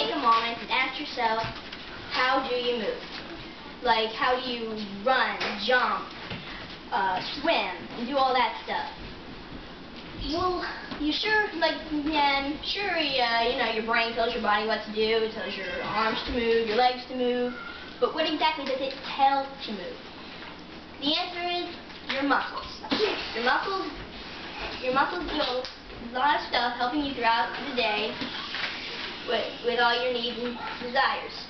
take a moment and ask yourself, how do you move? Like, how do you run, jump, swim, and do all that stuff? Well, you sure, you know, your brain tells your body what to do, it tells your arms to move, your legs to move, but what exactly does it tell to move? The answer is your muscles. Your muscles do a lot of stuff helping you throughout the day with all your needs and desires.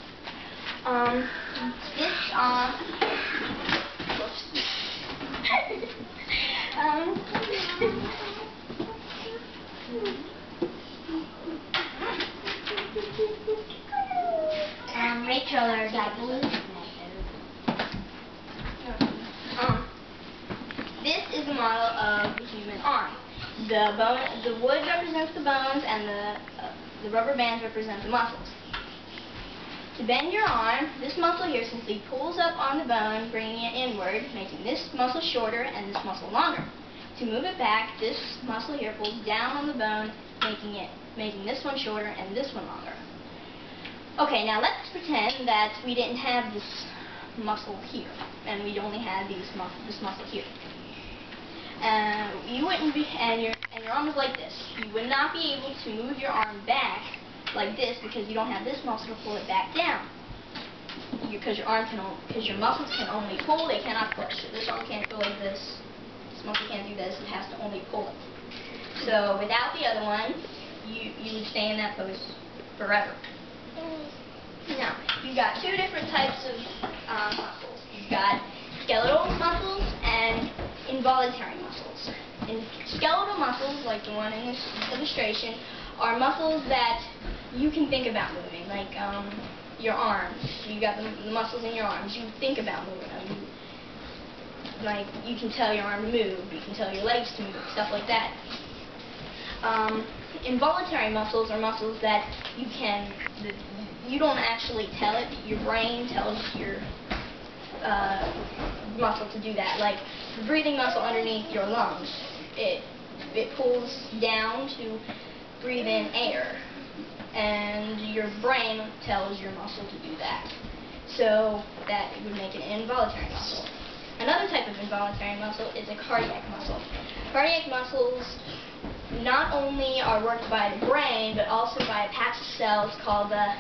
Rachel, or that blue? This is a model of the human arm. The wood represents the bones, and the rubber bands represent the muscles. To bend your arm, this muscle here simply pulls up on the bone, bringing it inward, making this muscle shorter and this muscle longer. To move it back, this muscle here pulls down on the bone, making this one shorter and this one longer. Okay, now let's pretend that we didn't have this muscle here, and we only had this muscle here. You wouldn't be, and your arm is like this. You would not be able to move your arm back like this because you don't have this muscle to pull it back down. Because your muscles can only pull, they cannot push. So this arm can't go like this. This muscle can't do this. It has to only pull it. So without the other one, you would stay in that pose forever. Now, you've got two different types of muscles. You've got skeletal muscles and involuntary muscles. And skeletal muscles, like the one in this illustration, are muscles that you can think about moving, like your arms. You got the muscles in your arms. You think about moving them. Like, you can tell your arm to move. You can tell your legs to move, stuff like that. Involuntary muscles are muscles that you don't actually tell it. Your brain tells your muscle to do that. Like the breathing muscle underneath your lungs, it pulls down to breathe in air, and your brain tells your muscle to do that. So that would make it an involuntary muscle. Another type of involuntary muscle is a cardiac muscle. Cardiac muscles not only are worked by the brain, but also by a patch of cells called the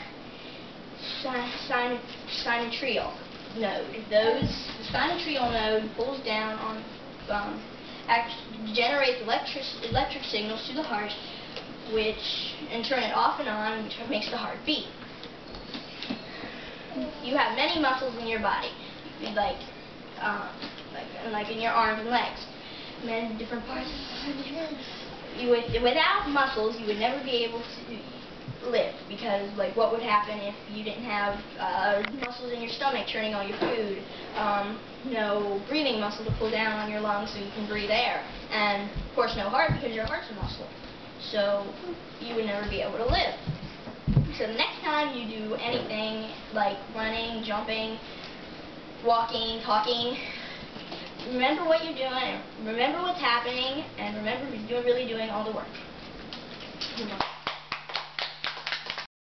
sinoatrial node. The sinoatrial node pulls down on, generates electric signals to the heart, which and turn it off and on, which makes the heart beat. You have many muscles in your body, like in your arms and legs, many different parts of the body. Without muscles, you would never be able to live, because what would happen if you didn't have muscles in your stomach churning all your food, no breathing muscle to pull down on your lungs so you can breathe air, and of course no heart because your heart's a muscle, so you would never be able to live. So the next time you do anything like running, jumping, walking, talking, remember what you're doing, remember what's happening, and remember who's really doing all the work.